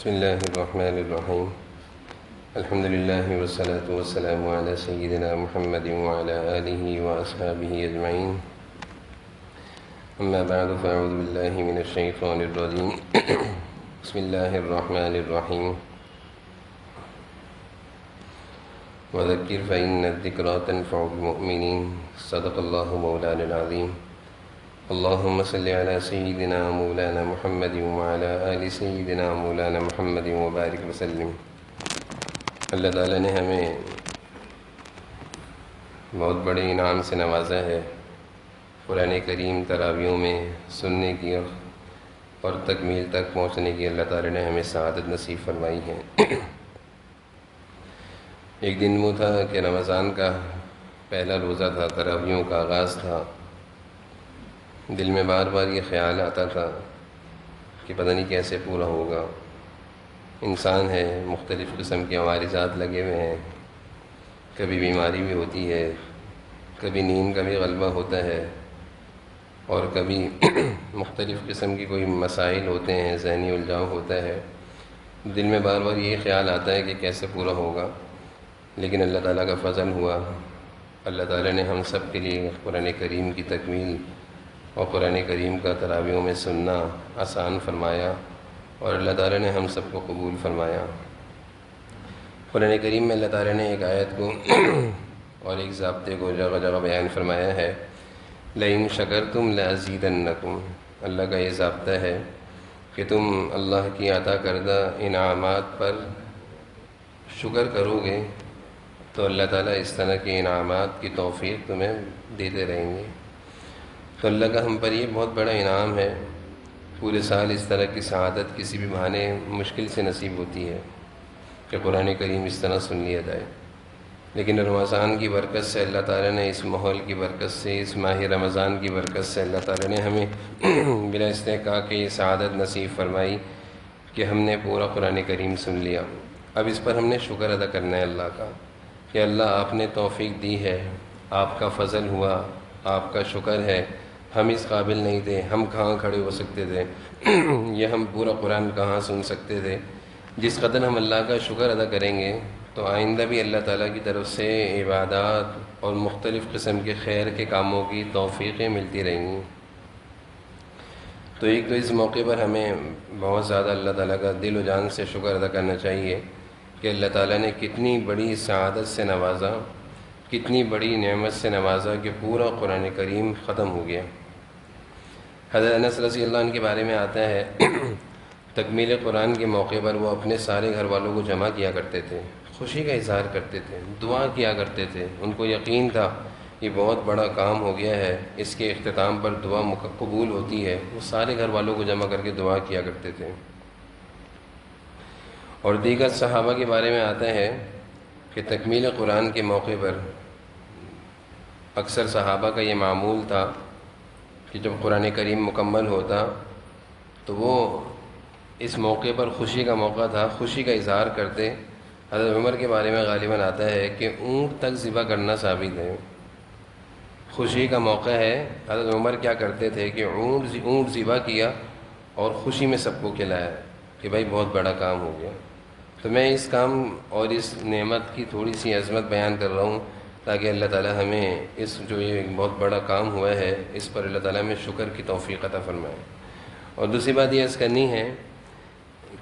بسم الله الرحمن الرحيم. الحمد لله والصلاة والسلام على سيدنا محمد وعلى آله وأصحابه أجمعين. أما بعد فأعوذ بالله من الشيطان الرجيم. بسم الله الرحمن الرحيم. وذكر فإن الذكرى تنفع المؤمنين. صدق الله مولانا العظيم. اللهم صل على سيدنا مولانا محمد وعلى آل سيدنا مولانا محمد وبارک وسلم. اللہ تعالیٰ نے ہمیں بہت بڑے انعام سے نوازا ہے. قرآن کریم تراویحوں میں سننے کی اور تکمیل تک پہنچنے کی اللہ تعالیٰ نے ہمیں سعادت نصیب فرمائی ہے. ایک دن وہ تھا کہ رمضان کا پہلا روزہ تھا، تراویحوں کا آغاز تھا. دل میں بار بار یہ خیال آتا تھا کہ پتہ نہیں کیسے پورا ہوگا. انسان ہے، مختلف قسم کے عوارضات لگے ہوئے ہیں. کبھی بیماری بھی ہوتی ہے، کبھی نیند کا بھی غلبہ ہوتا ہے، اور کبھی مختلف قسم کی کوئی مسائل ہوتے ہیں، ذہنی الجھاؤ ہوتا ہے. دل میں بار بار یہ خیال آتا ہے کہ کیسے پورا ہوگا. لیکن اللہ تعالیٰ کا فضل ہوا. اللہ تعالیٰ نے ہم سب کے لیے قرآن کریم کی تکمیل اور قرآن کریم کا تراویحوں میں سننا آسان فرمایا، اور اللہ تعالیٰ نے ہم سب کو قبول فرمایا. قرآن کریم میں اللہ تعالیٰ نے ایک آیت کو اور ایک ضابطے کو جگہ جگہ بیان فرمایا ہے. لَئِن شَكَرْتُمْ لَأَزِيدَنَّكُمْ. اللہ کا یہ ضابطہ ہے کہ تم اللہ کی عطا کردہ انعامات پر شکر کرو گے تو اللہ تعالیٰ اس طرح کے انعامات کی توفیق تمہیں دیتے رہیں گے. تو اللہ کا ہم پر یہ بہت بڑا انعام ہے. پورے سال اس طرح کی سعادت کسی بھی بہانے مشکل سے نصیب ہوتی ہے کہ قرآن کریم اس طرح سن لیا جائے. لیکن رمضان کی برکت سے اللہ تعالیٰ نے، اس ماحول کی برکت سے، اس ماہ رمضان کی برکت سے اللہ تعالیٰ نے ہمیں بلا استحقاق کے یہ سعادت نصیب فرمائی کہ ہم نے پورا قرآن کریم سن لیا. اب اس پر ہم نے شکر ادا کرنا ہے اللہ کا کہ اللہ آپ نے توفیق دی ہے، آپ کا فضل ہوا، آپ کا شکر ہے. ہم اس قابل نہیں تھے، ہم کہاں کھڑے ہو سکتے تھے، یہ ہم پورا قرآن کہاں سن سکتے تھے. جس قدر ہم اللہ کا شکر ادا کریں گے تو آئندہ بھی اللہ تعالیٰ کی طرف سے عبادات اور مختلف قسم کے خیر کے کاموں کی توفیقیں ملتی رہیں گی. تو ایک تو اس موقع پر ہمیں بہت زیادہ اللہ تعالیٰ کا دل و جان سے شکر ادا کرنا چاہیے کہ اللہ تعالیٰ نے کتنی بڑی سعادت سے نوازا، کتنی بڑی نعمت سے نوازا کہ پورا قرآن کریم ختم ہو گیا. حضرت انس رضی اللہ عنہ کے بارے میں آتا ہے تکمیل قرآن کے موقع پر وہ اپنے سارے گھر والوں کو جمع کیا کرتے تھے، خوشی کا اظہار کرتے تھے، دعا کیا کرتے تھے. ان کو یقین تھا یہ بہت بڑا کام ہو گیا ہے، اس کے اختتام پر دعا قبول ہوتی ہے. وہ سارے گھر والوں کو جمع کر کے دعا کیا کرتے تھے. اور دیگر صحابہ کے بارے میں آتا ہے کہ تکمیل قرآن کے موقع پر اکثر صحابہ کا یہ معمول تھا کہ جب قرآن کریم مکمل ہوتا تو وہ اس موقع پر، خوشی کا موقع تھا، خوشی کا اظہار کرتے. حضرت عمر کے بارے میں غالباً آتا ہے کہ اونٹ تک ذبح کرنا ثابت ہے. خوشی کا موقع ہے، حضرت عمر کیا کرتے تھے کہ اونٹ ذبح کیا اور خوشی میں سب کو کھلایا کہ بھائی بہت بڑا کام ہو گیا. تو میں اس کام اور اس نعمت کی تھوڑی سی عظمت بیان کر رہا ہوں تاکہ اللہ تعالیٰ ہمیں اس جو یہ ایک بہت بڑا کام ہوا ہے اس پر اللہ تعالیٰ ہمیں شکر کی توفیق عطا فرمائے. اور دوسری بات یہ عرض کرنی ہے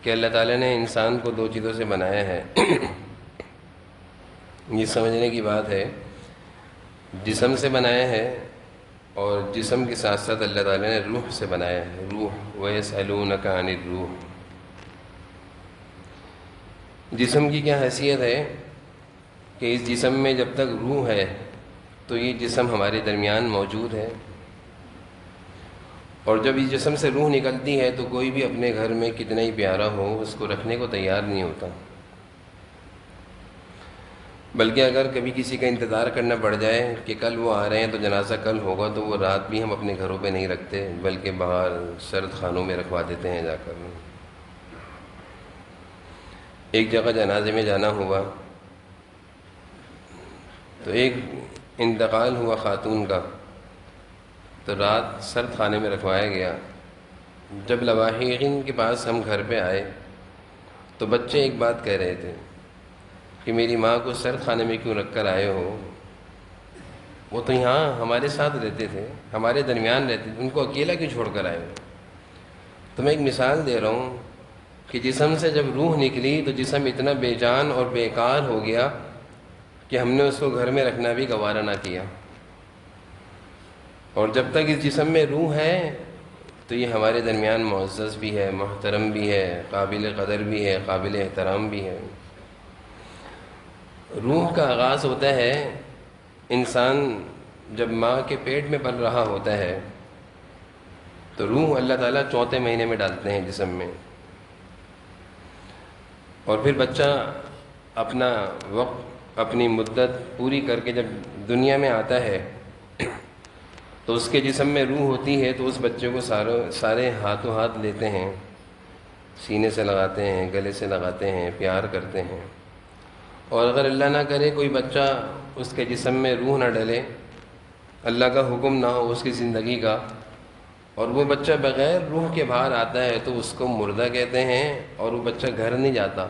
کہ اللہ تعالیٰ نے انسان کو دو چیزوں سے بنایا ہے. یہ سمجھنے کی بات ہے، جسم سے بنایا ہے اور جسم کے ساتھ ساتھ اللہ تعالیٰ نے روح سے بنایا ہے. روح وَيَسْأَلُونَكَ عَنِ الرُّوحِ. جسم کی کیا حیثیت ہے کہ اس جسم میں جب تک روح ہے تو یہ جسم ہمارے درمیان موجود ہے، اور جب اس جسم سے روح نکلتی ہے تو کوئی بھی اپنے گھر میں کتنا ہی پیارا ہو اس کو رکھنے کو تیار نہیں ہوتا. بلکہ اگر کبھی کسی کا انتظار کرنا پڑ جائے کہ کل وہ آ رہے ہیں تو جنازہ کل ہوگا، تو وہ رات بھی ہم اپنے گھروں پہ نہیں رکھتے بلکہ باہر سرد خانوں میں رکھوا دیتے ہیں جا کر. ایک جگہ جنازے میں جانا ہوا تو ایک انتقال ہوا خاتون کا، تو رات سرد خانے میں رکھوایا گیا. جب لواحقین کے پاس ہم گھر پہ آئے تو بچے ایک بات کہہ رہے تھے کہ میری ماں کو سرد خانے میں کیوں رکھ کر آئے ہو؟ وہ تو یہاں ہمارے ساتھ رہتے تھے، ہمارے درمیان رہتے تھے، ان کو اکیلا کیوں چھوڑ کر آئے ہو؟ تو میں ایک مثال دے رہا ہوں کہ جسم سے جب روح نکلی تو جسم اتنا بے جان اور بیکار ہو گیا کہ ہم نے اس کو گھر میں رکھنا بھی گوارا نہ کیا، اور جب تک اس جسم میں روح ہے تو یہ ہمارے درمیان معزز بھی ہے، محترم بھی ہے، قابل قدر بھی ہے، قابل احترام بھی ہے۔ روح کا آغاز ہوتا ہے انسان جب ماں کے پیٹ میں پل رہا ہوتا ہے، تو روح اللہ تعالیٰ 4 مہینے میں ڈالتے ہیں جسم میں، اور پھر بچہ اپنا وقت، اپنی مدت پوری کر کے جب دنیا میں آتا ہے تو اس کے جسم میں روح ہوتی ہے، تو اس بچے کو سارے ہاتھوں ہاتھ لیتے ہیں، سینے سے لگاتے ہیں، گلے سے لگاتے ہیں، پیار کرتے ہیں۔ اور اگر اللہ نہ کرے کوئی بچہ اس کے جسم میں روح نہ ڈلے، اللہ کا حکم نہ ہو اس کی زندگی کا، اور وہ بچہ بغیر روح کے باہر آتا ہے تو اس کو مردہ کہتے ہیں، اور وہ بچہ گھر نہیں جاتا،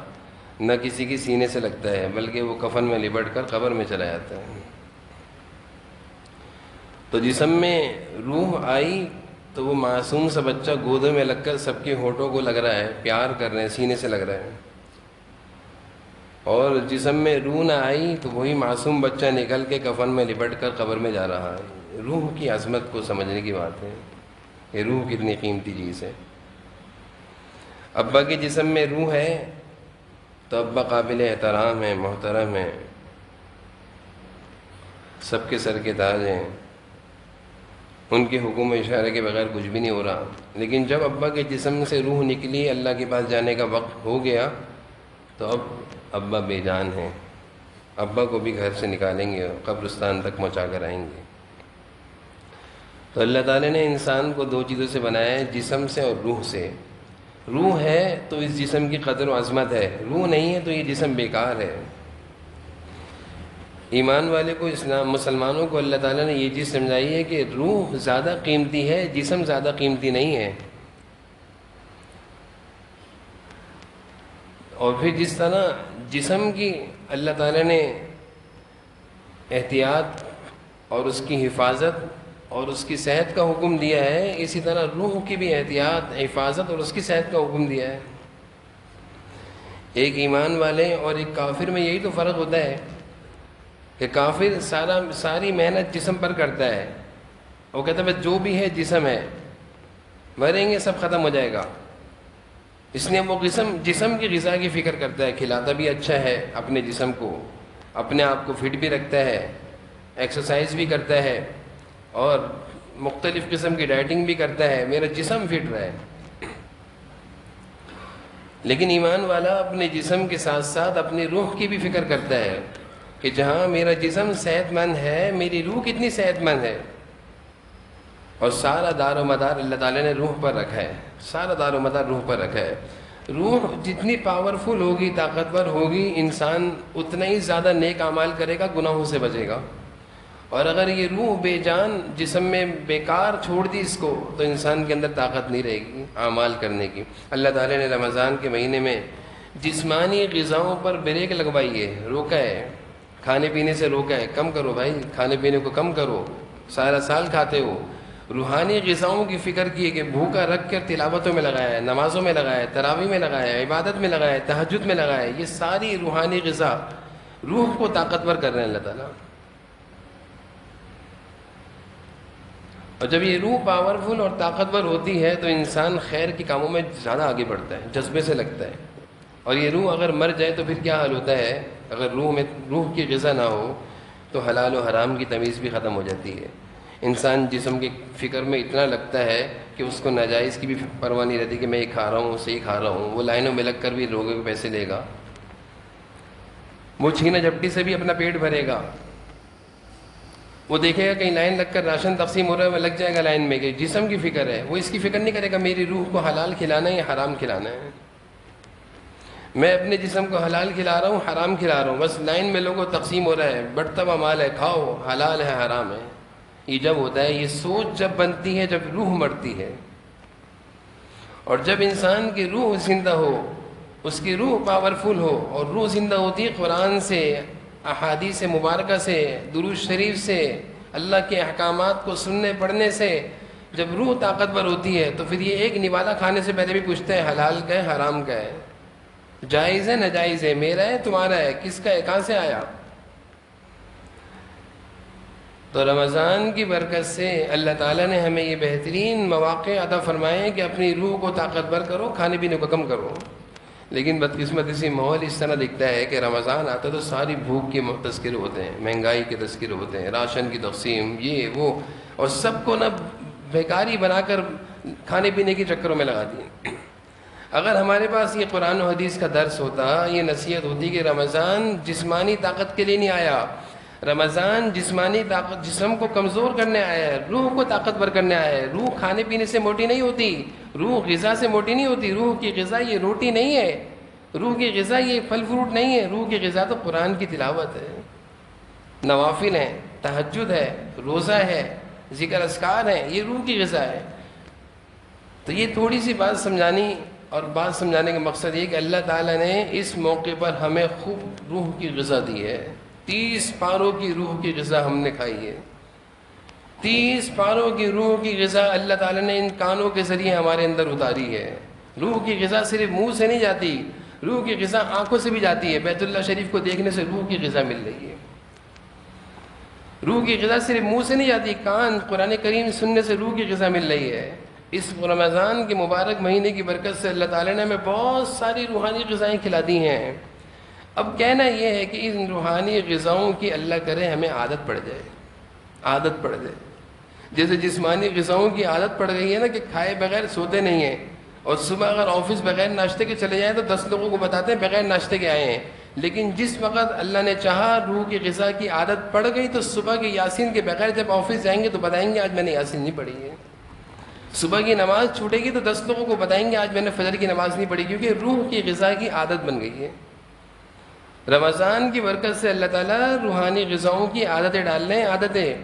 نہ کسی کی سینے سے لگتا ہے، بلکہ وہ کفن میں لپٹ کر قبر میں چلا جاتا ہے۔ تو جسم میں روح آئی تو وہ معصوم سا بچہ گودوں میں لگ کر سب کے ہونٹوں کو لگ رہا ہے، پیار کر رہے ہیں، سینے سے لگ رہا ہے، اور جسم میں روح نہ آئی تو وہی معصوم بچہ نکل کے کفن میں لپٹ کر قبر میں جا رہا ہے۔ روح کی عظمت کو سمجھنے کی بات ہے کہ روح کتنی قیمتی چیز ہے۔ ابا کے جسم میں روح ہے تو ابا قابل احترام ہے، محترم ہے، سب کے سر کے تاج ہیں، ان کے حکم و اشارے کے بغیر کچھ بھی نہیں ہو رہا۔ لیکن جب ابا کے جسم سے روح نکلی، اللہ کے پاس جانے کا وقت ہو گیا، تو اب ابا بے جان ہیں، ابا کو بھی گھر سے نکالیں گے، قبرستان تک پہنچا کر آئیں گے۔ تو اللہ تعالیٰ نے انسان کو 2 چیزوں سے بنایا ہے، جسم سے اور روح سے۔ روح ہے تو اس جسم کی قدر و عظمت ہے، روح نہیں ہے تو یہ جسم بیکار ہے۔ ایمان والے کو، مسلمانوں کو اللہ تعالیٰ نے یہ چیز سمجھائی ہے کہ روح زیادہ قیمتی ہے، جسم زیادہ قیمتی نہیں ہے۔ اور پھر جس طرح جسم کی اللہ تعالیٰ نے احتیاط اور اس کی حفاظت اور اس کی صحت کا حکم دیا ہے، اسی طرح روح کی بھی احتیاط، حفاظت اور اس کی صحت کا حکم دیا ہے۔ ایک ایمان والے اور ایک کافر میں یہی تو فرق ہوتا ہے کہ کافر ساری محنت جسم پر کرتا ہے، وہ کہتا ہے جو بھی ہے جسم ہے، مریں گے سب ختم ہو جائے گا، اس لیے وہ جسم کی غذا کی فکر کرتا ہے، کھلاتا بھی اچھا ہے اپنے جسم کو، اپنے آپ کو فٹ بھی رکھتا ہے، ایکسرسائز بھی کرتا ہے، اور مختلف قسم کی ڈائٹنگ بھی کرتا ہے، میرا جسم فٹ رہے۔ لیکن ایمان والا اپنے جسم کے ساتھ ساتھ اپنی روح کی بھی فکر کرتا ہے کہ جہاں میرا جسم صحت مند ہے، میری روح کتنی صحت مند ہے، اور سارا دار و مدار اللہ تعالیٰ نے روح پر رکھا ہے، سارا دار و مدار روح پر رکھا ہے۔ روح جتنی پاورفل ہوگی، طاقتور ہوگی، انسان اتنا ہی زیادہ نیک اعمال کرے گا، گناہوں سے بچے گا۔ اور اگر یہ روح بے جان جسم میں بیکار چھوڑ دی اس کو، تو انسان کے اندر طاقت نہیں رہے گی اعمال کرنے کی۔ اللہ تعالیٰ نے رمضان کے مہینے میں جسمانی غذاؤں پر بریک لگوائی ہے، روکا ہے، کھانے پینے سے روکا ہے، کم کرو بھائی، کھانے پینے کو کم کرو، سارا سال کھاتے ہو۔ روحانی غذاؤں کی فکر کی ہے کہ بھوکا رکھ کر تلاوتوں میں لگایا ہے، نمازوں میں لگایا ہے، تراویح میں لگایا ہے، عبادت میں لگایا ہے، تہجد میں لگایا ہے۔ یہ ساری روحانی غذا روح کو طاقتور کر رہے ہیں اللہ تعالیٰ۔ اور جب یہ روح پاورفل اور طاقتور ہوتی ہے تو انسان خیر کے کاموں میں زیادہ آگے بڑھتا ہے، جذبے سے لگتا ہے۔ اور یہ روح اگر مر جائے تو پھر کیا حال ہوتا ہے؟ اگر روح کی غذا نہ ہو تو حلال و حرام کی تمیز بھی ختم ہو جاتی ہے۔ انسان جسم کی فکر میں اتنا لگتا ہے کہ اس کو ناجائز کی بھی پرواہ نہیں رہتی کہ میں یہ کھا رہا ہوں، صحیح کھا رہا ہوں۔ وہ لائنوں میں لگ کر بھی لوگوں کے پیسے لے گا، وہ چھینا جھپٹی سے بھی اپنا پیٹ بھرے گا، وہ دیکھے گا کہیں لائن لگ کر راشن تقسیم ہو رہا ہے، وہ لگ جائے گا لائن میں، کہ جسم کی فکر ہے۔ وہ اس کی فکر نہیں کرے گا میری روح کو حلال کھلانا ہے یا حرام کھلانا ہے، میں اپنے جسم کو حلال کھلا رہا ہوں، حرام کھلا رہا ہوں، بس لائن میں لوگوں کو تقسیم ہو رہا ہے، بڑھتا ہوا مال ہے، کھاؤ، حلال ہے حرام ہے۔ یہ جب ہوتا ہے، یہ سوچ جب بنتی ہے جب روح مرتی ہے، اور جب انسان کی روح زندہ ہو اس کی روح پاورفل ہو، اور روح زندہ ہوتی ہے قرآن سے، احادیث مبارکہ سے، درود شریف سے، اللہ کے احکامات کو سننے پڑھنے سے۔ جب روح طاقتور ہوتی ہے تو پھر یہ ایک نوالا کھانے سے پہلے بھی پوچھتا ہے حلال کا ہے حرام کا ہے، جائز ہے ناجائز ہے، میرا ہے تمہارا ہے، کس کا ہے، کہاں سے آیا۔ تو رمضان کی برکت سے اللہ تعالیٰ نے ہمیں یہ بہترین مواقع عطا فرمائے ہیں کہ اپنی روح کو طاقتور کرو، کھانے پینے کو کم کرو۔ لیکن بدقسمتی سے ماحول اس طرح دکھتا ہے کہ رمضان آتا تو ساری بھوک کے تذکرے ہوتے ہیں، مہنگائی کے تذکرے ہوتے ہیں، راشن کی تقسیم، یہ وہ، اور سب کو بیکاری بنا کر کھانے پینے کے چکروں میں لگا دیے۔ اگر ہمارے پاس یہ قرآن و حدیث کا درس ہوتا، یہ نصیحت ہوتی کہ رمضان جسمانی طاقت کے لیے نہیں آیا، رمضان جسمانی طاقت، جسم کو کمزور کرنے آیا ہے، روح کو طاقتور کرنے آیا ہے۔ روح کھانے پینے سے موٹی نہیں ہوتی، روح غذا سے موٹی نہیں ہوتی۔ روح کی غذا یہ روٹی نہیں ہے، روح کی غذا یہ پھل فروٹ نہیں ہے، روح کی غذا تو قرآن کی تلاوت ہے، نوافل ہیں، تہجد ہے، روزہ ہے، ذکر اذکار ہیں، یہ روح کی غذا ہے۔ تو یہ تھوڑی سی بات سمجھانی، اور بات سمجھانے کا مقصد یہ کہ اللہ تعالیٰ نے اس موقع پر ہمیں خوب روح کی غذا دی ہے۔ 30 پاروں کی روح کی غذا ہم نے کھائی ہے، 30 پاروں کی روح کی غذا اللہ تعالیٰ نے ان کانوں کے ذریعے ہمارے اندر اتاری ہے۔ روح کی غذا صرف منہ سے نہیں جاتی، روح کی غذا آنکھوں سے بھی جاتی ہے۔ بیت اللہ شریف کو دیکھنے سے روح کی غذا مل رہی ہے۔ روح کی غذا صرف منہ سے نہیں جاتی، کان قرآن کریم سننے سے روح کی غذا مل رہی ہے۔ اس رمضان کے مبارک مہینے کی برکت سے اللہ تعالیٰ نے ہمیں بہت ساری روحانی غذائیں کھلا دی ہیں۔ اب کہنا یہ ہے کہ ان روحانی غذاؤں کی اللہ کرے ہمیں عادت پڑ جائے، عادت پڑ جائے۔ جیسے جسمانی غذاؤں کی عادت پڑ گئی ہے نا کہ کھائے بغیر سوتے نہیں ہیں، اور صبح اگر آفس بغیر ناشتے کے چلے جائیں تو 10 لوگوں کو بتاتے ہیں بغیر ناشتے کے آئے ہیں۔ لیکن جس وقت اللہ نے چاہا روح کی غذا کی عادت پڑ گئی تو صبح کی یاسین کے بغیر جب آفس جائیں گے تو بتائیں گے آج میں نے یاسین نہیں پڑھی ہے۔ صبح کی نماز چھوٹے گی تو 10 لوگوں کو بتائیں گے آج میں نے فجر کی نماز نہیں پڑھی، کیونکہ روح کی غذا کی عادت بن گئی ہے۔ رمضان کی برکت سے اللہ تعالیٰ روحانی غذاؤں کی عادتیں ڈال لیں، عادتیں،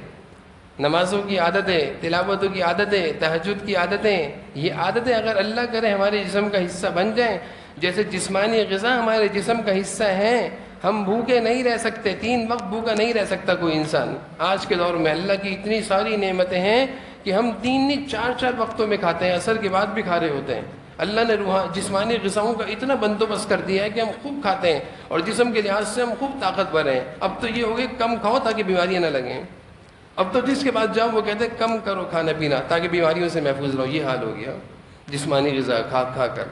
نمازوں کی عادتیں، تلاوتوں کی عادتیں، تہجد کی عادتیں۔ یہ عادتیں اگر اللہ کرے ہمارے جسم کا حصہ بن جائیں، جیسے جسمانی غذا ہمارے جسم کا حصہ ہیں، ہم بھوکے نہیں رہ سکتے، 3 وقت بھوکا نہیں رہ سکتا کوئی انسان۔ آج کے دور میں اللہ کی اتنی ساری نعمتیں ہیں کہ ہم 3 نہیں 4 وقتوں میں کھاتے ہیں، عصر کے بعد بھی کھا رہے ہوتے ہیں۔ اللہ نے جسمانی غذاؤں کا اتنا بندوبست کر دیا ہے کہ ہم خوب کھاتے ہیں، اور جسم کے لحاظ سے ہم خوب طاقتور ہیں۔ اب تو یہ ہو گیا کم کھاؤ تاکہ بیماریاں نہ لگیں۔ اب تو جس کے بعد جاؤ وہ کہتے ہیں کم کرو کھانا پینا تاکہ بیماریوں سے محفوظ رہو۔ یہ حال ہو گیا جسمانی غذا کھا کھا کر۔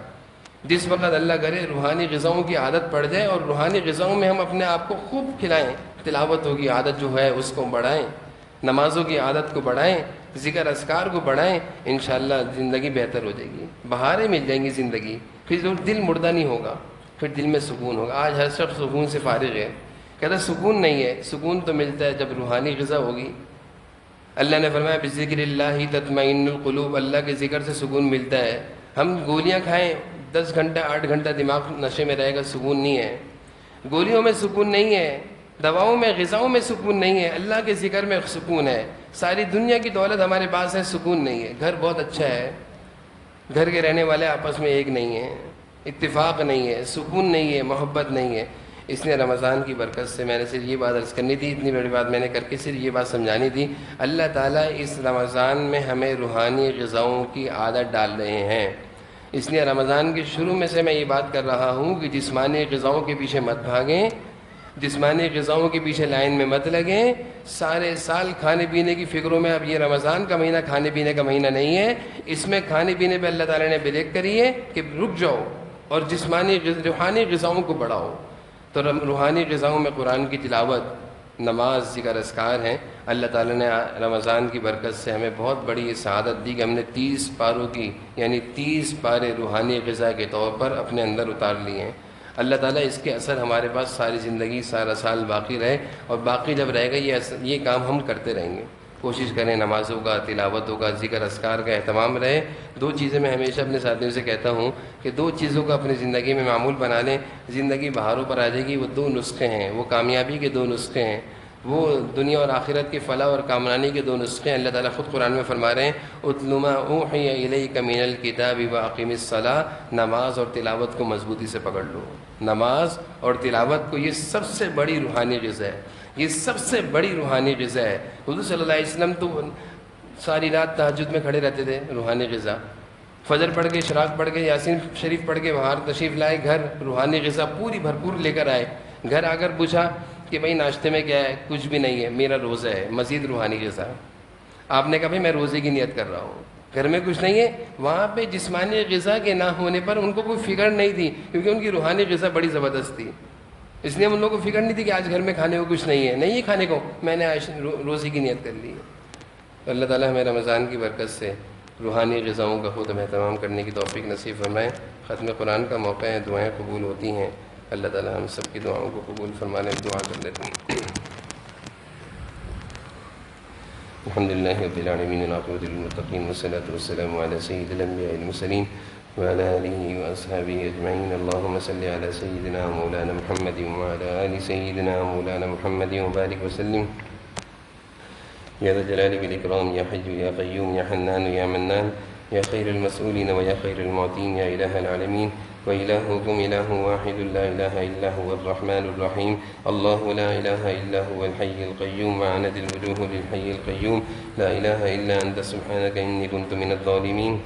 جس وقت اللہ کرے روحانی غذاؤں کی عادت پڑ جائے، اور روحانی غذاؤں میں ہم اپنے آپ کو خوب کھلائیں، تلاوتوں کی عادت جو ہے اس کو بڑھائیں، نمازوں کی عادت کو بڑھائیں، ذکر اذکار کو بڑھائیں، انشاءاللہ زندگی بہتر ہو جائے گی، بہاریں مل جائیں گی زندگی، پھر دل مردہ نہیں ہوگا، پھر دل میں سکون ہوگا۔ آج ہر شخص سکون سے فارغ ہے، کہتا ہے سکون نہیں ہے۔ سکون تو ملتا ہے جب روحانی غذا ہوگی۔ اللہ نے فرمایا بذکر اللہ تطمئن القلوب، اللہ کے ذکر سے سکون ملتا ہے۔ ہم گولیاں کھائیں 10 گھنٹہ 8 گھنٹہ دماغ نشے میں رہے گا، سکون نہیں ہے۔ گولیوں میں سکون نہیں ہے، دواؤں میں، غذاؤں میں سکون نہیں ہے، اللہ کے ذکر میں سکون ہے۔ ساری دنیا کی دولت ہمارے پاس ہے، سکون نہیں ہے۔ گھر بہت اچھا ہے، گھر کے رہنے والے آپس میں ایک نہیں ہیں، اتفاق نہیں ہے، سکون نہیں ہے، محبت نہیں ہے۔ اس نے رمضان کی برکت سے میں نے صرف یہ بات عرض کرنی تھی، اتنی بڑی بات میں نے کر کے صرف یہ بات سمجھانی تھی۔ اللہ تعالیٰ اس رمضان میں ہمیں روحانی غذاؤں کی عادت ڈال رہے ہیں۔ اس لیے رمضان کے شروع میں سے میں یہ بات کر رہا ہوں کہ جسمانی غذاؤں کے پیچھے مت بھاگیں، جسمانی غذاؤں کے پیچھے لائن میں مت لگیں۔ سارے سال کھانے پینے کی فکروں میں، اب یہ رمضان کا مہینہ کھانے پینے کا مہینہ نہیں ہے، اس میں کھانے پینے پہ اللہ تعالیٰ نے بریک کری ہے کہ رک جاؤ اور جسمانی روحانی غذاؤں کو بڑھاؤ۔ تو روحانی غذاؤں میں قرآن کی تلاوت، نماز، ذکر اذکار ہیں۔ اللہ تعالیٰ نے رمضان کی برکت سے ہمیں بہت بڑی یہ سعادت دی کہ ہم نے 30 پاروں کی، یعنی 30 پارے روحانی غذا کے طور پر اپنے اندر اتار لیے ہیں۔ اللہ تعالیٰ اس کے اثر ہمارے پاس ساری زندگی، سارا سال باقی رہے، اور باقی جب رہے گا یہ کام ہم کرتے رہیں گے۔ کوشش کریں نمازوں کا، تلاوتوں کا، ذکر اذکار کا اہتمام رہے۔ 2 چیزیں میں ہمیشہ اپنے ساتھیوں سے کہتا ہوں کہ 2 چیزوں کو اپنی زندگی میں معمول بنا لیں، زندگی بہاروں پر آ جائے گی۔ وہ 2 نسخے ہیں، وہ کامیابی کے 2 نسخے ہیں۔ وہ دنیا اور آخرت کی فلاح اور کامرانی کے دو نسخے اللہ تعالیٰ خود قرآن میں فرما رہے ہیں، اتل ما اوحی الیک من الکتاب واقم الصلاۃ، نماز اور تلاوت کو مضبوطی سے پکڑ لو۔ نماز اور تلاوت کو، یہ سب سے بڑی روحانی غذا ہے، یہ سب سے بڑی روحانی غذا ہے۔ حضور صلی اللہ علیہ وسلم تو ساری رات تہجد میں کھڑے رہتے تھے، روحانی غذا، فجر پڑھ کے، اشراق پڑھ کے، یاسین شریف پڑھ کے باہر تشریف لائے، گھر روحانی غذا پوری بھرپور لے کر آئے۔ گھر آ کر پوچھا کہ بھائی ناشتے میں کیا ہے؟ کچھ بھی نہیں ہے، میرا روزہ ہے، مزید روحانی غذا۔ آپ نے کہا بھائی میں روزے کی نیت کر رہا ہوں، گھر میں کچھ نہیں ہے۔ وہاں پہ جسمانی غذا کے نہ ہونے پر ان کو کوئی فکر نہیں تھی، کیونکہ ان کی روحانی غذا بڑی زبردست تھی، اس لیے ان لوگوں کو فکر نہیں تھی کہ آج گھر میں کھانے کو کچھ نہیں ہے، نہیں ہے کھانے کو، میں نے آج روزے کی نیت کر لی ہے۔ اللہ تعالیٰ ہمیں رمضان کی برکت سے روحانی غذاؤں کا خود اہتمام کرنے کی توفیق نصیب فرمائے۔ ختم قرآن کا موقع ہے، دعائیں قبول ہوتی ہیں، اللہ تعالیٰ ہم سب کی دعاؤں کو قبول فرمانے، دعا کر لیتے ہیں۔ الحمدللہ رب العالمین، والعاقبۃ للمتقین، والصلاۃ والسلام علی سید الانبیاء والمرسلین وعلی آلہ واصحابہ اجمعین۔ اللہم صل علی سیدنا مولانا محمد وعلی آل سیدنا مولانا محمد وبارک وسلم۔ یا ذا الجلال والاکرام، یا حی یا قیوم، یا حنان یا منان، یا خیر المسئولین و یا خیر المعطین، یا الہ العالمین، وإلهكم إله واحد لا إله إلا هو الرحمن الرحيم، الله لا إله إلا هو الحي القيوم، وعنت الوجوه للحي القيوم، لا إله إلا أنت سبحانك إني كنت من الظالمين۔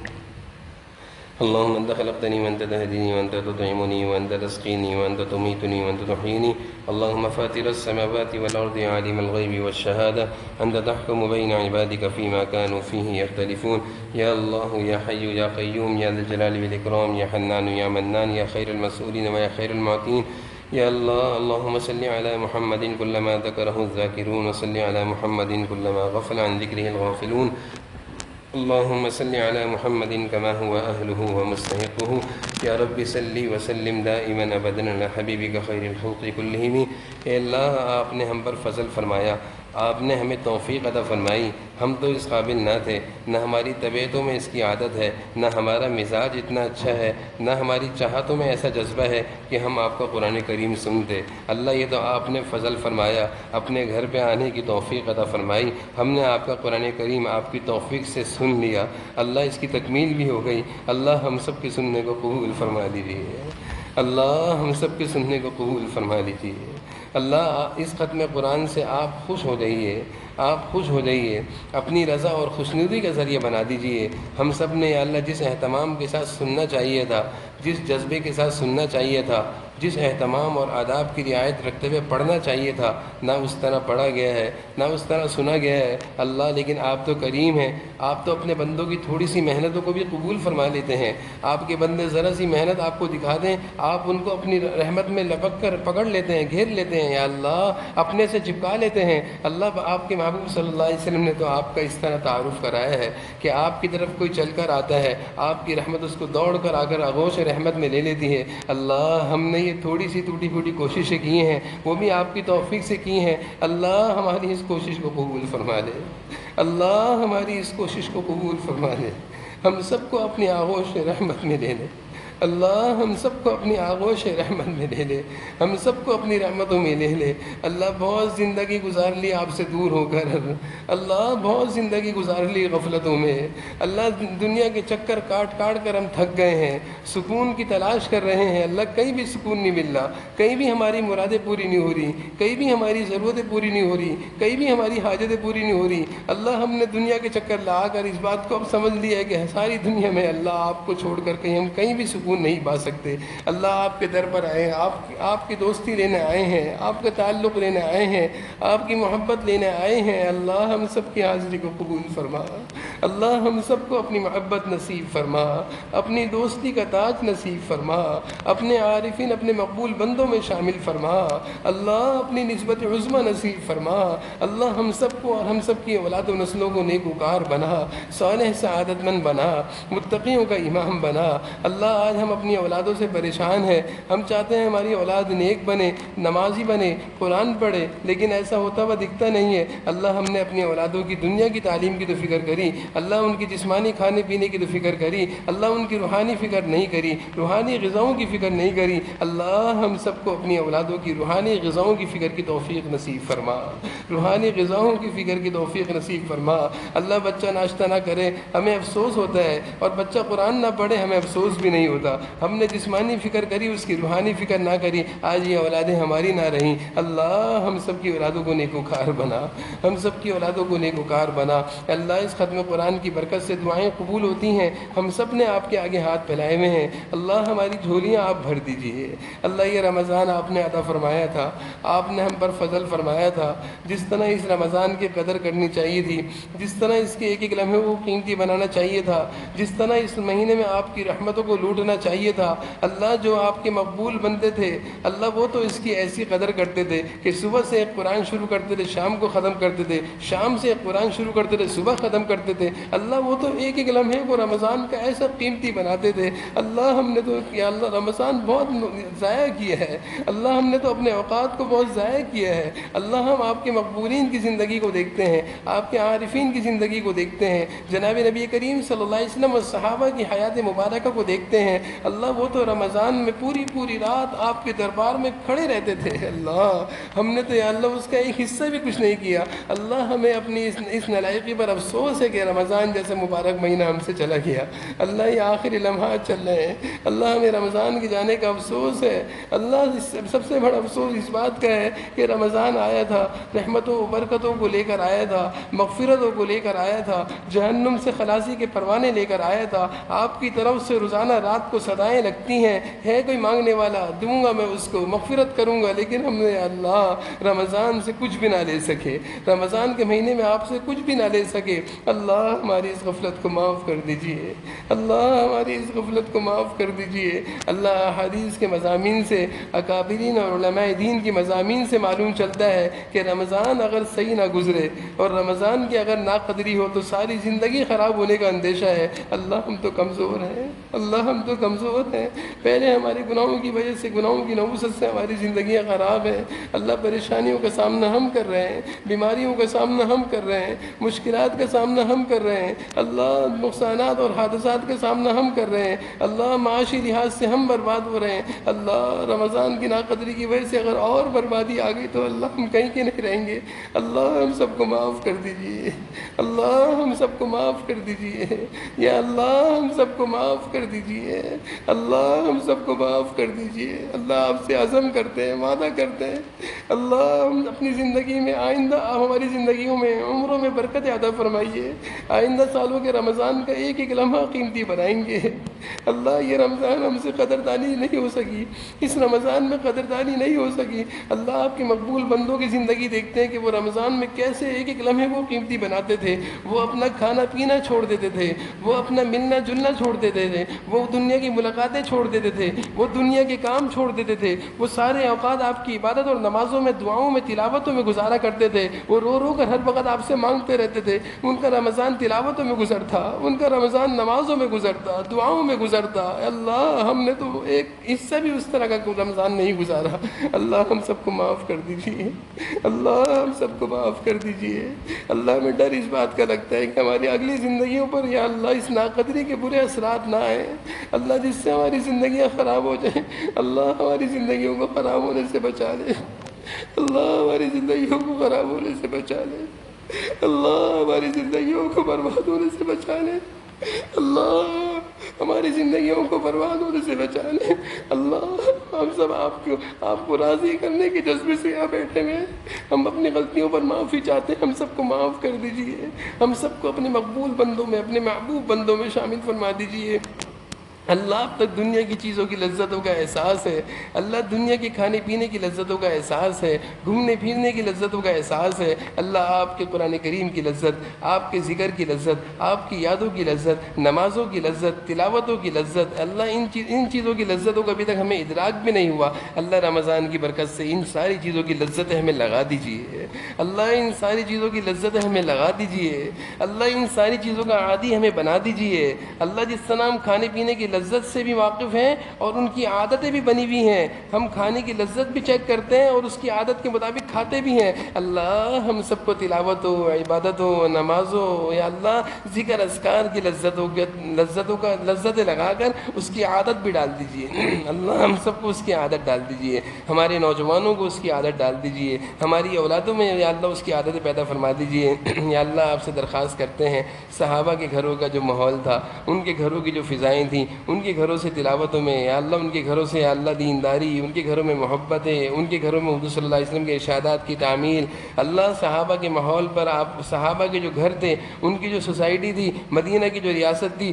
اللهم أنت خلقتني وأنت تهديني وأنت تطعمني وأنت تسقيني وأنت تميتني وأنت تحييني، اللهم فاطر السماوات والأرض عالم الغيب والشهادة، أنت تحكم بين عبادك فيما كانوا فيه يختلفون، يا الله يا حي يا قيوم، يا ذا الجلال والإكرام، يا حنان يا منان، يا خير المسؤولين ويا خير المعطين، يا الله اللهم صل على محمد كلما ذكره الذاكرون، وصل على محمد كلما غفل عن ذكره الغافلون، اللهم صل على محمد كما هو أهله ومستحقه، يا رب صل وسلم دائما أبدا على حبيبك خير الخلق كلهم۔ اے اللہ، آپ نے ہم پر فضل فرمایا، آپ نے ہمیں توفیق عطا فرمائی، ہم تو اس قابل نہ تھے، نہ ہماری طبیعتوں میں اس کی عادت ہے، نہ ہمارا مزاج اتنا اچھا ہے، نہ ہماری چاہتوں میں ایسا جذبہ ہے کہ ہم آپ کا قرآن کریم سنتے۔ اللہ، یہ تو آپ نے فضل فرمایا، اپنے گھر پہ آنے کی توفیق عطا فرمائی، ہم نے آپ کا قرآن کریم آپ کی توفیق سے سن لیا، اللہ اس کی تکمیل بھی ہو گئی۔ اللہ ہم سب کے سننے کو قبول فرما لیجیے، اللہ ہم سب کے سننے کو قبول فرما لیجیے۔ اللہ اس ختم قرآن سے آپ خوش ہو جائیے، آپ خوش ہو جائیے، اپنی رضا اور خوشنودی کا ذریعہ بنا دیجیے۔ ہم سب نے یا اللہ جس اہتمام کے ساتھ سننا چاہیے تھا، جس جذبے کے ساتھ سننا چاہیے تھا، جس اہتمام اور آداب کی رعایت رکھتے ہوئے پڑھنا چاہیے تھا، نہ اس طرح پڑھا گیا ہے، نہ اس طرح سنا گیا ہے۔ اللہ لیکن آپ تو کریم ہیں، آپ تو اپنے بندوں کی تھوڑی سی محنتوں کو بھی قبول فرما لیتے ہیں۔ آپ کے بندے ذرا سی محنت آپ کو دکھا دیں، آپ ان کو اپنی رحمت میں لپک کر پکڑ لیتے ہیں، گھیر لیتے ہیں، یا اللہ اپنے سے چپکا لیتے ہیں۔ اللہ آپ کے محبوب صلی اللہ علیہ وسلم نے تو آپ کا اس طرح تعارف کرایا ہے کہ آپ کی طرف کوئی چل کر آتا ہے، آپ کی رحمت اس کو دوڑ کر آ کر آغوش رحمت میں لے لیتی ہے۔ اللہ ہم نے یہ تھوڑی سی ٹوٹی پھوٹی کوششیں کی ہیں، وہ بھی آپ کی توفیق سے کی ہیں۔ اللہ ہماری اس کوشش کو قبول فرما لے، اللہ ہماری اس کوشش کو قبول فرما لے، ہم سب کو اپنی آغوش رحمت میں لے لے۔ اللہ ہم سب کو اپنی آغوش رحمت میں لے لے، ہم سب کو اپنی رحمتوں میں لے لے۔ اللہ بہت زندگی گزار لی آپ سے دور ہو کر، اللہ بہت زندگی گزار لی غفلتوں میں، اللہ دنیا کے چکر کاٹ کاٹ کر ہم تھک گئے ہیں، سکون کی تلاش کر رہے ہیں۔ اللہ کہیں بھی سکون نہیں مل رہا، کہیں بھی ہماری مرادیں پوری نہیں ہو رہی، کہیں بھی ہماری ضرورتیں پوری نہیں ہو رہی، کہیں بھی ہماری حاجتیں پوری نہیں ہو رہی۔ اللہ ہم نے دنیا کے چکر لا کر اس بات کو اب سمجھ لیا ہے کہ ساری دنیا میں اللہ آپ کو چھوڑ کر کہیں ہم کہیں بھی سکون نہیں پا سکتے۔ اللہ آپ کے در پر آئے ہیں، آپ کی دوستی لینے آئے ہیں، آپ کا تعلق لینے آئے ہیں، آپ کی محبت لینے آئے ہیں۔ اللہ ہم سب کی حاضری کو قبول فرما، اللہ ہم سب کو اپنی محبت نصیب فرما، اپنی دوستی کا تاج نصیب فرما، اپنے عارفین اپنے مقبول بندوں میں شامل فرما، اللہ اپنی نسبت عظمی نصیب فرما۔ اللہ ہم سب کو اور ہم سب کی اولاد و نسلوں کو نیکوکار بنا، صالح سعادت مند بنا، متقیوں کا امام بنا۔ اللہ آج ہم اپنی اولادوں سے پریشان ہیں، ہم چاہتے ہیں ہماری اولاد نیک بنے، نمازی بنے، قرآن پڑھے، لیکن ایسا ہوتا ہوا دکھتا نہیں ہے۔ اللہ ہم نے اپنی اولادوں کی دنیا کی تعلیم کی تو فکر کری، اللہ ان کی جسمانی کھانے پینے کی تو فکر کری، اللہ ان کی روحانی فکر نہیں کری، روحانی غذاؤں کی فکر نہیں کری۔ اللہ ہم سب کو اپنی اولادوں کی روحانی غذاؤں کی فکر کی توفیق نصیب فرما، روحانی غذاؤں کی فکر کی توفیق نصیب فرما۔ اللہ بچہ ناشتہ نہ کرے ہمیں افسوس ہوتا ہے، اور بچہ قرآن نہ پڑھے ہمیں افسوس بھی نہیں ہوتا۔ ہم نے جسمانی فکر کری، اس کی روحانی فکر نہ کری، آج یہ اولادیں ہماری نہ رہیں۔ اللہ ہم سب کی اولادوں کو نیکوکار بنا، ہم سب کی اولادوں کو نیکوکار بنا۔ اللہ اس ختم قرآن کی برکت سے دعائیں قبول ہوتی ہیں، ہم سب نے آپ کے آگے ہاتھ پھیلائے ہوئے ہیں۔ اللہ ہماری جھولیاں آپ بھر دیجیے۔ اللہ یہ رمضان آپ نے عطا فرمایا تھا، آپ نے ہم پر فضل فرمایا تھا، جس طرح اس رمضان کی قدر کرنی چاہیے تھی، جس طرح اس کے ایک ایک لمحے کو قیمتی بنانا چاہیے تھا، جس طرح اس مہینے میں آپ کی رحمتوں کو لوٹنا چاہیے تھا۔ اللہ جو آپ کے مقبول بندے تھے، اللہ وہ تو اس کی ایسی قدر کرتے تھے کہ صبح سے ایک قرآن شروع کرتے تھے، شام کو ختم کرتے تھے، شام سے ایک قرآن شروع کرتے تھے، صبح ختم کرتے تھے۔ اللہ وہ تو ایک ایک لمحے کو رمضان کا ایسا قیمتی بناتے تھے۔ اللہ ہم نے تو یا اللہ رمضان بہت ضائع کیا ہے، اللہ ہم نے تو اپنے اوقات کو بہت ضائع کیا ہے۔ اللہ ہم آپ کے مقبولین کی زندگی کو دیکھتے ہیں، آپ کے عارفین کی زندگی کو دیکھتے ہیں، جناب نبی کریم صلی اللہ علیہ وسلم اور صحابہ کی حیات مبارکہ کو دیکھتے ہیں۔ اللہ وہ تو رمضان میں پوری پوری رات آپ کے دربار میں کھڑے رہتے تھے۔ اللہ ہم نے تو یا اللہ اس کا ایک حصہ بھی کچھ نہیں کیا۔ اللہ ہمیں اپنی اس نالائقی پر افسوس ہے کہ رمضان جیسے مبارک مہینہ ہم سے چلا گیا۔ اللہ یہ آخری لمحات چل رہے ہیں، اللہ ہمیں رمضان کے جانے کا افسوس ہے۔ اللہ سب سے بڑا افسوس اس بات کا ہے کہ رمضان آیا تھا، رحمتوں و برکتوں کو لے کر آیا تھا، مغفرتوں کو لے کر آیا تھا، جہنم سے خلاصی کے پروانے لے کر آیا تھا۔ آپ کی طرف سے روزانہ رات کو صدائیں لگتی ہیں، ہے کوئی مانگنے والا دوں گا میں اس کو، مغفرت کروں گا، لیکن ہم نے اللہ رمضان سے کچھ بھی نہ لے سکے، رمضان کے مہینے میں آپ سے کچھ بھی نہ لے سکے۔ اللہ ہماری اس غفلت کو معاف کر دیجئے، اللہ ہماری اس غفلت کو معاف کر دیجئے۔ اللہ حدیث کے مضامین سے، اکابرین اور علماء دین کی مضامین سے معلوم چلتا ہے کہ رمضان اگر صحیح نہ گزرے اور رمضان کی اگر ناقدری ہو تو ساری زندگی خراب ہونے کا اندیشہ ہے۔ اللہ ہم تو کمزور ہیں، اللہ ہم تو کمزور ہیں، پہلے ہمارے گناہوں کی وجہ سے، گناہوں کی نحوست سے ہماری زندگیاں خراب ہیں۔ اللہ پریشانیوں کا سامنا ہم کر رہے ہیں، بیماریوں کا سامنا ہم کر رہے ہیں، مشکلات کا سامنا ہم کر رہے ہیں، اللہ نقصانات اور حادثات کا سامنا ہم کر رہے ہیں، اللہ معاشی لحاظ سے ہم برباد ہو رہے ہیں۔ اللہ رمضان کی ناقدری کی وجہ سے اگر اور بربادی آ گئی تو اللہ ہم کہیں کے نہیں رہیں گے۔ اللہ ہم سب کو معاف کر دیجیے، اللہ ہم سب کو معاف کر دیجیے، یا اللہ ہم سب کو معاف کر دیجیے، اللہ ہم سب کو معاف کر دیجیے۔ اللہ آپ سے عزم کرتے ہیں، وعدہ کرتے ہیں، اللہ ہم اپنی زندگی میں آئندہ آپ ہماری زندگیوں میں عمروں میں برکت عطا فرمائیے، آئندہ سالوں کے رمضان کا ایک ایک لمحہ قیمتی بنائیں گے۔ اللہ یہ رمضان ہم سے قدردانی نہیں ہو سکی، اس رمضان میں قدردانی نہیں ہو سکی۔ اللہ آپ کے مقبول بندوں کی زندگی دیکھتے ہیں کہ وہ رمضان میں کیسے ایک ایک لمحے کو قیمتی بناتے تھے، وہ اپنا کھانا پینا چھوڑ دیتے تھے، وہ اپنا ملنا جلنا چھوڑ دیتے تھے، وہ دنیا کی ملاقاتیں چھوڑ دیتے تھے، وہ دنیا کے کام چھوڑ دیتے تھے، وہ سارے اوقات آپ کی عبادت اور نمازوں میں، دعاؤں میں، تلاوتوں میں گزارا کرتے تھے، وہ رو رو کر ہر وقت آپ سے مانگتے رہتے تھے۔ ان کا رمضان تلاوتوں میں گزرتا، ان کا رمضان نمازوں میں گزرتا، دعاؤں میں گزرتا۔ اللہ ہم نے تو ایک حصہ بھی اس طرح کا رمضان نہیں گزارا۔ اللہ ہم سب کو معاف کر دیجیے، اللہ ہم سب کو معاف کر دیجیے۔ اللہ ہمیں ڈر اس بات کا لگتا ہے کہ ہماری اگلی زندگیوں پر یا اللہ اس ناقدری کے برے اثرات نہ آئیں، اللہ جس سے ہماری زندگیاں خراب ہو جائیں۔ اللہ ہماری زندگیوں کو خراب ہونے سے بچا لے، اللہ ہماری زندگیوں کو خراب ہونے سے بچا لے، اللہ ہماری زندگیوں کو برباد ہونے سے بچا لے، اللہ ہماری زندگیوں کو برباد ہونے سے بچا لے۔ اللہ ہم سب آپ کو راضی کرنے کے جذبے سے یہاں بیٹھے ہوئے ہیں، ہم اپنی غلطیوں پر معافی چاہتے ہیں، ہم سب کو معاف کر دیجیے، ہم سب کو اپنے مقبول بندوں میں، اپنے محبوب بندوں میں شامل فرما دیجیے۔ اللہ اب تک دنیا کی چیزوں کی لذتوں کا احساس ہے، اللہ دنیا کے کھانے پینے کی لذتوں کا احساس ہے، گھومنے پھرنے کی لذتوں کا احساس ہے۔ اللہ آپ کے قرآن کریم کی لذت، آپ کے ذکر کی لذت، آپ کی یادوں کی لذت، نمازوں کی لذت، تلاوتوں کی لذت، اللہ ان چیزوں کی لذتوں کا ابھی تک ہمیں ادراک بھی نہیں ہوا۔ اللہ رمضان کی برکت سے ان ساری چیزوں کی لذتیں ہمیں لگا دیجیے، اللہ ان ساری چیزوں کی لذتیں ہمیں لگا دیجیے، اللہ ان ساری چیزوں کا عادی ہمیں بنا دیجیے۔ اللہ جس طرح ہم کھانے پینے کی لذت سے بھی واقف ہیں اور ان کی عادتیں بھی بنی ہوئی ہیں. ہم کھانے کی لذت بھی چیک کرتے ہیں اور اس کی عادت کے مطابق کھاتے بھی ہیں. اللہ ہم سب کو تلاوت ہو، عبادت ہو، نماز ہو، یا اللہ ذکر اذکار کی لذتیں لگا کر اس کی عادت بھی ڈال دیجیے. اللہ ہم سب کو اس کی عادت ڈال دیجیے، ہمارے نوجوانوں کو اس کی عادت ڈال دیجیے، ہماری اولادوں میں یا اللہ اس کی عادتیں پیدا فرما دیجیے. یا اللہ آپ سے درخواست کرتے ہیں صحابہ کے گھروں کا جو ماحول تھا، ان کے گھروں کی جو فضائیں تھیں، ان کے گھروں سے تلاوتوں میں یا اللہ ان کے گھروں سے یا اللہ دینداری، ان کے گھروں میں محبتیں، ان کے گھروں میں حضور صلی اللہ علیہ وسلم کے ارشادات کی تعمیل. اللہ صحابہ کے ماحول پر آپ صحابہ کے جو گھر تھے، ان کی جو سوسائٹی تھی، مدینہ کی جو ریاست تھی،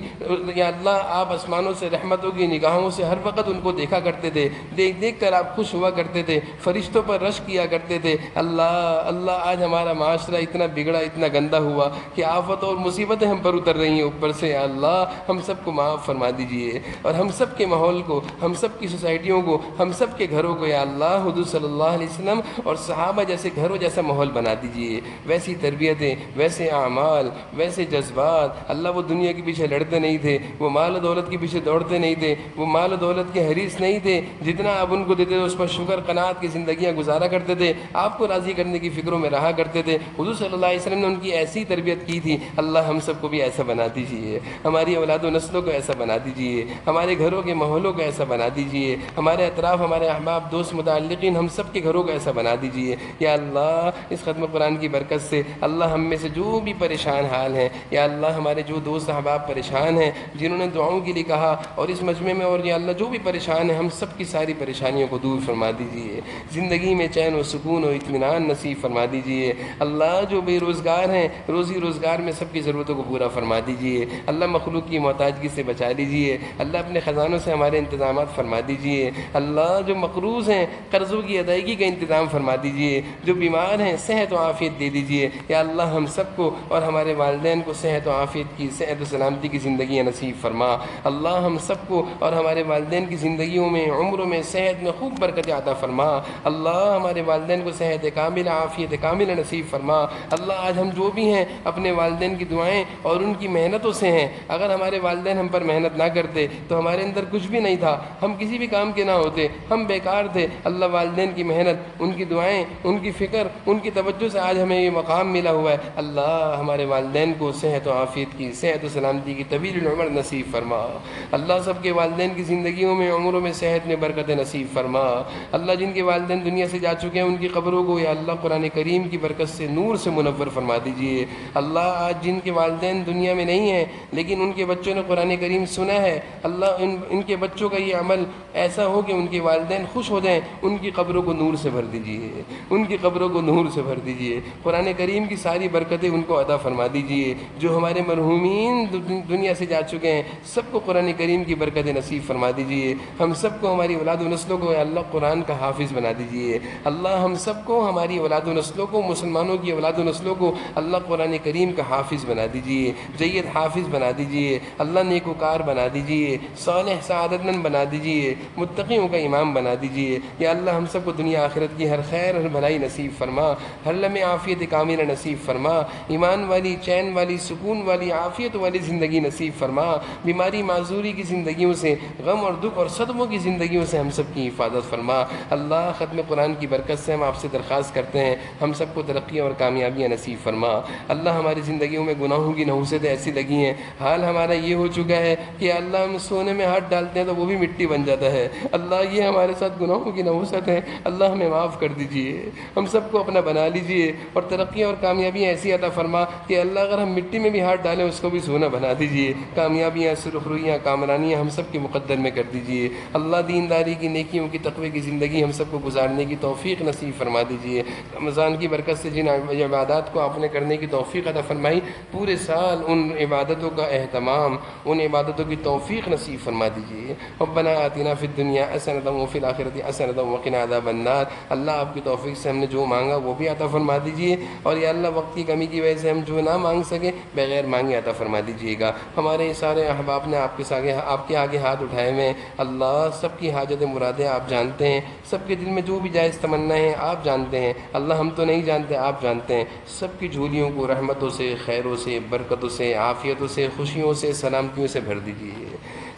یا اللہ آپ آسمانوں سے رحمتوں کی نگاہوں سے ہر وقت ان کو دیکھا کرتے تھے، دیکھ دیکھ کر آپ خوش ہوا کرتے تھے، فرشتوں پر رشک کیا کرتے تھے. اللہ آج ہمارا معاشرہ اتنا بگڑا، اتنا گندا ہوا کہ آفت اور مصیبتیں ہم پر اتر رہی ہیں اوپر سے. یا اللہ ہم سب کو معاف فرما دیجیے اور ہم سب کے ماحول کو، ہم سب کی سوسائٹیوں کو، ہم سب کے گھروں کو یا اللہ حضور صلی اللہ علیہ وسلم اور صحابہ جیسے گھروں جیسا ماحول بنا دیجیے. ویسی تربیتیں، ویسے اعمال، ویسے جذبات. اللہ وہ دنیا کے پیچھے لڑتے نہیں تھے، وہ مال و دولت کے پیچھے دوڑتے نہیں تھے، وہ مال و دولت کے حریص نہیں تھے. جتنا آپ ان کو دیتے تھے اس پر شکر قناعت کی زندگیاں گزارا کرتے تھے، آپ کو راضی کرنے کی فکروں میں رہا کرتے تھے. حضور صلی اللہ علیہ وسلم نے ان کی ایسی تربیت کی تھی. اللہ ہم سب کو بھی ایسا بنا دیجیے، ہماری اولاد و نسلوں کو ایسا بنا دیجیے، ہمارے گھروں کے ماحولوں کو ایسا بنا دیجیے، ہمارے اطراف، ہمارے احباب، دوست، متعلقین، ہم سب کے گھروں کو ایسا بنا دیجیے. یا اللہ اس ختم قرآن کی برکت سے اللہ ہم میں سے جو بھی پریشان حال ہیں، یا اللہ ہمارے جو دوست احباب پریشان ہیں، جنہوں نے دعاؤں کے لیے کہا، اور اس مجمع میں اور یا اللہ جو بھی پریشان ہیں، ہم سب کی ساری پریشانیوں کو دور فرما دیجیے. زندگی میں چین و سکون و اطمینان نصیب فرما دیجیے. اللہ جو بے روزگار ہیں، روزی روزگار میں سب کی ضرورتوں کو پورا فرما دیجیے. اللہ مخلوق کی محتاجگی سے بچا لیجیے. اللہ اپنے خزانوں سے ہمارے انتظامات فرما دیجیے. اللہ جو مقروض ہیں قرضوں کی ادائیگی کا انتظام فرما دیجیے. جو بیمار ہیں صحت و عافیت دے دیجیے. یا اللہ ہم سب کو اور ہمارے والدین کو صحت و عافیت کی، صحت و سلامتی کی زندگیاں نصیب فرما. اللہ ہم سب کو اور ہمارے والدین کی زندگیوں میں، عمروں میں، صحت میں خوب برکت عطا فرما. اللہ ہمارے والدین کو صحت کاملہ، عافیت کاملہ نصیب فرما. اللہ آج ہم جو بھی ہیں اپنے والدین کی دعائیں اور ان کی محنتوں سے ہیں. اگر ہمارے والدین ہم پر محنت نہ کرتے تو ہمارے اندر کچھ بھی نہیں تھا، ہم کسی بھی کام کے نہ ہوتے، ہم بیکار تھے. اللہ والدین کی محنت، ان کی دعائیں، ان کی فکر، ان کی توجہ سے آج ہمیں یہ مقام ملا ہوا ہے. اللہ ہمارے والدین کو صحت و عافیت کی، صحت و سلامتی کی طویل العمر نصیب فرما. اللہ سب کے والدین کی زندگیوں میں، عمروں میں، صحت میں برکت نصیب فرما. اللہ جن کے والدین دنیا سے جا چکے ہیں ان کی قبروں کو یا اللہ قرآن کریم کی برکت سے نور سے منور فرما دیجیے. اللہ آج جن کے والدین دنیا میں نہیں ہیں لیکن ان کے بچوں نے قرآن کریم سنا ہے، اللہ ان کے بچوں کا یہ عمل ایسا ہو کہ ان کے والدین خوش ہو جائیں. ان کی قبروں کو نور سے بھر دیجیے، ان کی قبروں کو نور سے بھر دیجیے. قرآن کریم کی ساری برکتیں ان کو عطا فرما دیجیے. جو ہمارے مرحومین دنیا سے جا چکے ہیں سب کو قرآن کریم کی برکتیں نصیب فرما دیجیے. ہم سب کو، ہماری اولاد و نسلوں کو اللہ قرآن کا حافظ بنا دیجیے. اللہ ہم سب کو، ہماری اولاد و نسلوں کو، مسلمانوں کی اولاد و نسلوں کو اللہ قرآن کریم کا حافظ بنا دیجیے، جید حافظ بنا دیجیے. اللہ نیکوکار بنا دیجیے، صالح سعادت مند بنا دیجیے، متقیوں کا امام بنا دیجیے. یا اللہ ہم سب کو دنیا آخرت کی ہر خیر، ہر بھلائی نصیب فرما. ہر لمحے عافیت کاملہ نصیب فرما. ایمان والی، چین والی، سکون والی، عافیت والی زندگی نصیب فرما. بیماری معذوری کی زندگیوں سے، غم اور دکھ اور صدموں کی زندگیوں سے ہم سب کی حفاظت فرما. اللہ ختم قرآن کی برکت سے ہم آپ سے درخواست کرتے ہیں ہم سب کو ترقی اور کامیابیاں نصیب فرما. اللہ ہماری زندگیوں میں گناہوں کی نحوستیں ایسی لگی ہیں، حال ہمارا یہ ہو چکا ہے کہ اللہ ہم سونے میں ہاتھ ڈالتے ہیں تو وہ بھی مٹی بن جاتا ہے. اللہ یہ ہمارے ساتھ گناہوں کی نحوست ہے، اللہ ہمیں معاف کر دیجیے. ہم سب کو اپنا بنا لیجیے اور ترقی اور کامیابیاں ایسی عطا فرما کہ اللہ اگر ہم مٹی میں بھی ہاتھ ڈالیں اس کو بھی سونا بنا دیجیے. کامیابیاں، سرخرویاں، کامرانیاں ہم سب کے مقدر میں کر دیجیے. اللہ دینداری کی، نیکیوں کی، تقوی کی زندگی ہم سب کو گزارنے کی توفیق نصیب فرما دیجیے. رمضان کی برکت سے جن عبادات کو آپ نے کرنے کی توفیق عطا فرمائی، پورے سال ان عبادتوں کا اہتمام، ان عبادتوں کی توفیق نصیب فرما دیجیے. ربنا آتنا فی الدنیا حسنۃ وفی الآخرۃ حسنۃ وقنا عذاب النار. اللہ آپ کی توفیق سے ہم نے جو مانگا وہ بھی عطا فرما دیجیے، اور یا اللہ وقت کی کمی کی وجہ سے ہم جو نہ مانگ سکے بغیر مانگے عطا فرما دیجیے گا. ہمارے سارے احباب نے آپ کے آگے ہاتھ اٹھائے ہوئے ہیں. اللہ سب کی حاجت مرادیں آپ جانتے ہیں، سب کے دل میں جو بھی جائز تمنا ہیں آپ جانتے ہیں. اللہ ہم تو نہیں جانتے، آپ جانتے ہیں. سب کی جھولیوں کو رحمتوں سے، خیروں سے، برکتوں سے، عافیتوں سے، خوشیوں سے، سلامتیوں سے بھر دیجیے.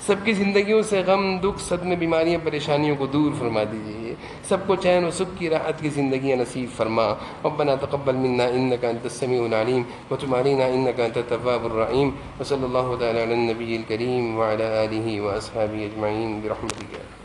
سب کی زندگیوں سے غم دکھ صدمے بیماریاں پریشانیوں کو دور فرما دیجیے، سب کو چین و سکھ کی راحت کی زندگیاں نصیب فرما۔ ربنا تقبل منا انك انت السميع العليم وتب علينا انك انت التواب الرحيم، وصلى الله تعالى على النبي الكريم وعلى اله واصحابه اجمعين برحمتك۔